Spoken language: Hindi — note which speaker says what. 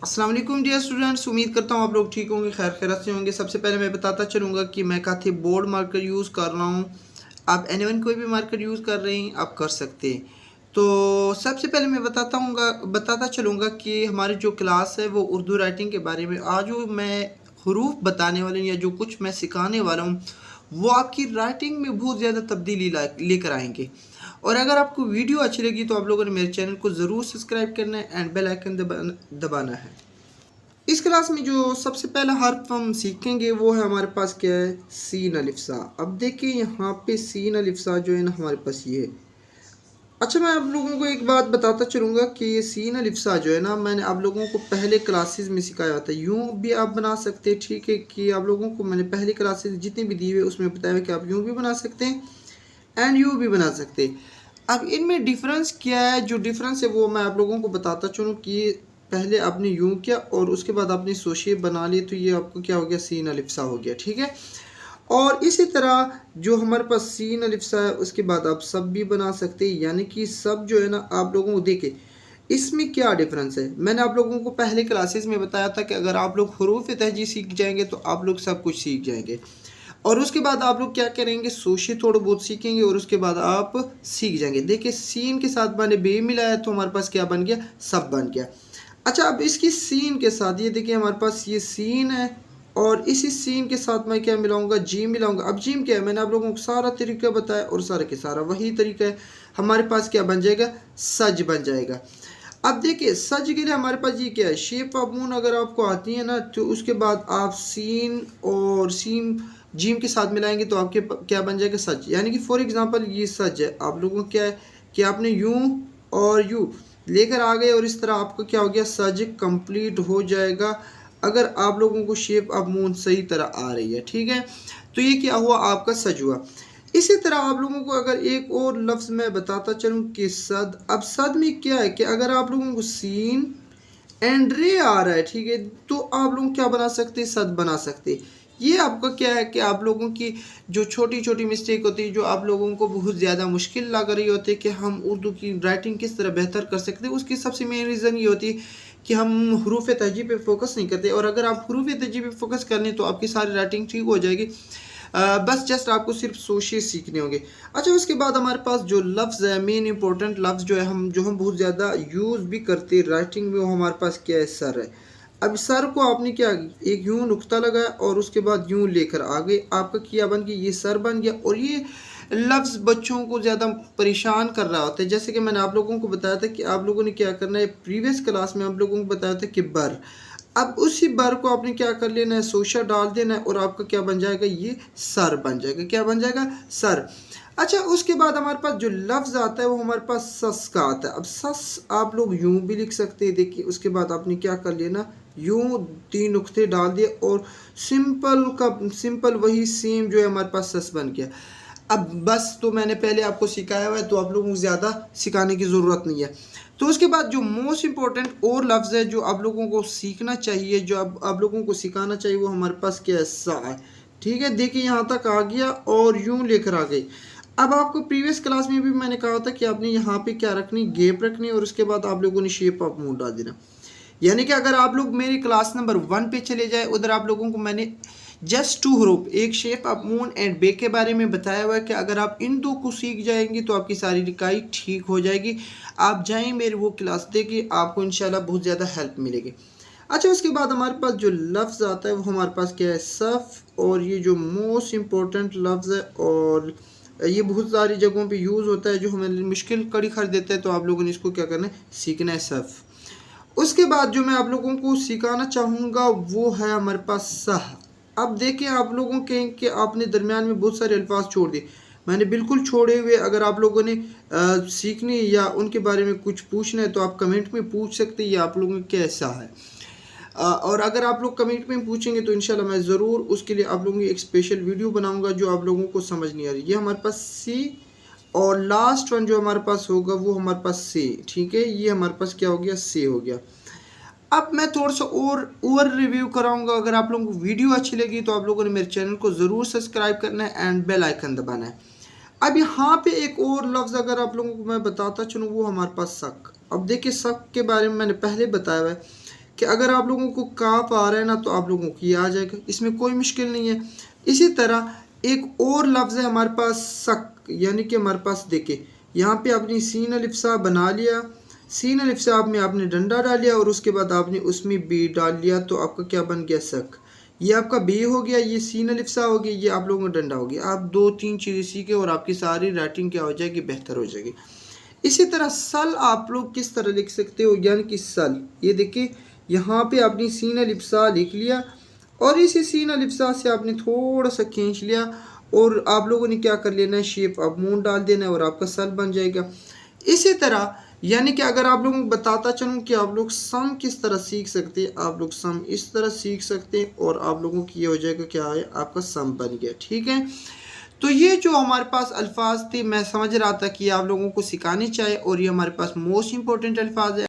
Speaker 1: अस्सलाम वालेकुम डियर स्टूडेंट्स, उम्मीद करता हूँ आप लोग ठीक होंगे, खैर खैरियत से होंगे। सबसे पहले मैं बताता चलूँगा कि मैं काथे बोर्ड मार्कर यूज़ कर रहा हूँ। आप एनीवन कोई भी मार्कर यूज़ कर रहे हैं आप कर सकते हैं। तो सबसे पहले मैं बताता चलूँगा कि हमारी जो क्लास है वो उर्दू राइटिंग के बारे में। आज जो मैं हरूफ बताने वाले या जो कुछ मैं सिखाने वाला हूँ वो आपकी राइटिंग में बहुत ज़्यादा तब्दीली लेकर आएंगे। और अगर आपको वीडियो अच्छी लगी तो आप लोगों ने मेरे चैनल को ज़रूर सब्सक्राइब करना है एंड बेल आइकन दबाना है। इस क्लास में जो सबसे पहला हर्फ हम सीखेंगे वो है हमारे पास क्या है, सीन अलिफ सा। अब देखिए यहाँ पे सीन अलिफ सा जो है ना हमारे पास ये है। अच्छा, मैं आप लोगों को एक बात बताता चलूँगा कि ये सीन अलिफ सा जो है ना मैंने आप लोगों को पहले क्लासेस में सिखाया था। यूँ भी आप बना सकते हैं, ठीक है, कि आप लोगों को मैंने पहले क्लासेस जितनी भी दी हुई उसमें बताया कि आप यूँ भी बना सकते हैं एंड यूँ भी बना सकते हैं। अब इनमें डिफरेंस क्या है, जो डिफरेंस है वो मैं आप लोगों को बताता चलूँ कि पहले आपने यूँ किया और उसके बाद आपने सोशेप बना लिए तो ये आपको क्या हो गया, सीन अलिफ सा हो गया, ठीक है। और इसी तरह जो हमारे पास सीन अलिफ सा है उसके बाद आप सब भी बना सकते हैं, यानी कि सब जो है ना आप लोगों को देखे इसमें क्या डिफरेंस है। मैंने आप लोगों को पहले क्लासेस में बताया था कि अगर आप लोग हरूफ तहजी सीख जाएंगे तो आप लोग सब कुछ सीख जाएंगे। और उसके बाद आप लोग क्या करेंगे, सोशे थोड़ा बहुत सीखेंगे और उसके बाद आप सीख जाएंगे। देखिए सीन के साथ मैंने बे मिलाया तो हमारे पास क्या बन गया, सब बन गया। अच्छा, अब इसकी सीन के साथ ये देखिए हमारे पास ये सीन है और इसी सीन के साथ मैं क्या मिलाऊंगा, जीम मिलाऊंगा। अब जीम क्या है, मैंने आप लोगों को सारा तरीका बताया और सारा के सारा वही तरीका है। हमारे पास क्या बन जाएगा, सज बन जाएगा। अब देखिए सज के लिए हमारे पास ये क्या है, शेप ऑफ मून अगर आपको आती है ना तो उसके बाद आप सीन और सीन जीम के साथ मिलाएंगे तो आपके क्या बन जाएगा, सज। यानी कि फॉर एग्जांपल ये सज है, आप लोगों को क्या है कि आपने यूं और यू लेकर आ गए और इस तरह आपको क्या हो गया, सज कंप्लीट हो जाएगा अगर आप लोगों को शेप ऑफ मून सही तरह आ रही है, ठीक है। तो ये क्या हुआ, आपका सज हुआ। इसी तरह आप लोगों को अगर एक और लफ्ज़ मैं बताता चलूँ कि सद। अब सद में क्या है कि अगर आप लोगों को सीन एंड रे आ रहा है, ठीक है, तो आप लोग क्या बना सकते हैं, सद बना सकते हैं। ये आपका क्या है कि आप लोगों की जो छोटी छोटी मिस्टेक होती है, जो आप लोगों को बहुत ज़्यादा मुश्किल लग रही होती है कि हम उर्दू की राइटिंग किस तरह बेहतर कर सकते हैं, उसकी सबसे मेन रीज़न ये होती है कि हम हरूफ तहजी पे फोकस नहीं करते। और अगर आप हरूफ तहजी पे फोकस कर लें तो आपकी सारी राइटिंग ठीक हो जाएगी। बस जस्ट आपको सिर्फ सोशे सीखने होंगे। अच्छा, उसके बाद हमारे पास जो लफ्ज़ है, मेन इंपॉर्टेंट लफ्ज़ जो है हम बहुत ज़्यादा यूज़ भी करते हैं राइटिंग में, वो हमारे पास क्या है, सर है। अब सर को आपने क्या, एक यूँ नुक्ता लगाया और उसके बाद यूँ लेकर आ गए, आपका क्या बन गया, ये सर बन गया। और ये लफ्ज़ बच्चों को ज़्यादा परेशान कर रहा होता है। जैसे कि मैंने आप लोगों को बताया था कि आप लोगों ने क्या करना है, प्रीवियस क्लास में आप लोगों को बताया था कि बर। अब उसी बर को आपने क्या कर लेना है, सोशा डाल देना है और आपका क्या बन जाएगा, ये सर बन जाएगा। क्या बन जाएगा, सर। अच्छा, उसके बाद हमारे पास जो लफ्ज़ आता है वो हमारे पास सस का आता है। अब सस आप लोग यूं भी लिख सकते हैं, देखिए उसके बाद आपने क्या कर लेना, यूं तीन नुक्ते डाल दिए और सिंपल का सिंपल वही सेम जो है हमारे पास सस बन गया। अब बस तो मैंने पहले आपको सिखाया हुआ है तो आप लोगों को ज़्यादा सिखाने की ज़रूरत नहीं है। तो उसके बाद जो मोस्ट इम्पोर्टेंट और लफ्ज़ है जो आप लोगों को सीखना चाहिए, जो आप लोगों को सिखाना चाहिए, वो हमारे पास क्या है, सा है, ठीक है। देखिए यहाँ तक आ गया और यूं लेकर आ गई। अब आपको प्रीवियस क्लास में भी मैंने कहा था कि आपने यहाँ पे क्या रखनी, गैप रखनी और उसके बाद आप लोगों ने शेप ऑफ मून डाल देना। यानी कि अगर आप लोग मेरी क्लास नंबर 1 पे चले जाए, उधर आप लोगों को मैंने जस्ट 2 हरूफ, एक शेप ऑफ मून एंड बे के बारे में बताया हुआ है कि अगर आप इन दो को सीख जाएंगे तो आपकी सारी रिकाई ठीक हो जाएगी। आप जाएं मेरी वो क्लास देखिए, आपको इंशाल्लाह बहुत ज़्यादा हेल्प मिलेगी। अच्छा, उसके बाद हमारे पास जो लफ्ज़ आता है वो हमारे पास क्या है, सफ़। और ये जो मोस्ट इम्पोर्टेंट लफ्ज़ है और ये बहुत सारी जगहों पे यूज़ होता है, जो हमें मुश्किल कड़ी कर देता है, तो आप लोगों ने इसको क्या करना है, सीखना है, सफ़। उसके बाद जो मैं आप लोगों को सिखाना चाहूँगा वो है हमारे पास सह। अब देखिए आप लोगों के कि आपने दरमियान में बहुत सारे अल्फाज छोड़ दिए, मैंने बिल्कुल छोड़े हुए। अगर आप लोगों ने सीखनी या उनके बारे में कुछ पूछना है तो आप कमेंट में पूछ सकते हैं, ये आप लोगों का कैसा है। और अगर आप लोग कमेंट में पूछेंगे तो इंशाल्लाह मैं ज़रूर उसके लिए आप लोगों की एक स्पेशल वीडियो बनाऊंगा जो आप लोगों को समझ नहीं आ रही। ये हमारे पास सी और लास्ट वन जो हमारे पास होगा वो हमारे पास सी, ठीक है। ये हमारे पास क्या हो गया, सी हो गया। अब मैं थोड़ा सा और रिव्यू कराऊंगा। अगर आप लोगों को वीडियो अच्छी लगी तो आप लोगों ने मेरे चैनल को ज़रूर सब्सक्राइब करना है एंड बेल आइकन दबाना है। अब यहाँ पे एक और लफ्ज़ अगर आप लोगों को मैं बताता चलूँ वो हमारे पास शक। अब देखिए शक के बारे में मैंने पहले बताया हुआ है कि अगर आप लोगों को काफ आ रहा है ना तो आप लोगों को ये आ जाएगा, इसमें कोई मुश्किल नहीं है। इसी तरह एक और लफ्ज़ है हमारे पास सक, यानी कि हमारे पास देखे यहाँ पे आपने सीन अलिफ सा बना लिया, सीन अलिफ साहब में आपने डंडा डाल लिया और उसके बाद आपने उसमें बी डाल लिया, तो आपका क्या बन गया सक। ये आपका बी हो गया, ये सीन अलिफ सा हो गया, ये आप लोगों का डंडा हो गया। आप 2-3 चीज़ें सीखे और आपकी सारी राइटिंग क्या हो जाएगी, बेहतर हो जाएगी। इसी तरह सल आप लोग किस तरह लिख सकते हो, यानी कि सल, ये देखिए यहाँ पे आपने सीन अलिफ सा लिख लिया और इसी सीन अलिफ सा से आपने थोड़ा सा खींच लिया और आप लोगों ने क्या कर लेना है, शेप अब मून डाल देना है और आपका सल बन जाएगा। इसी तरह यानी कि अगर आप लोगों को बताता चलूँ कि आप लोग सम किस तरह सीख सकते हैं, आप लोग सम इस तरह सीख सकते हैं और आप लोगों की ये हो जाएगा क्या है, आपका सम बन गया। ठीक है, तो ये जो हमारे पास अल्फाज थे मैं समझ रहा था कि आप लोगों को सिखाने चाहिए और ये हमारे पास मोस्ट इंपॉर्टेंट अल्फाज है।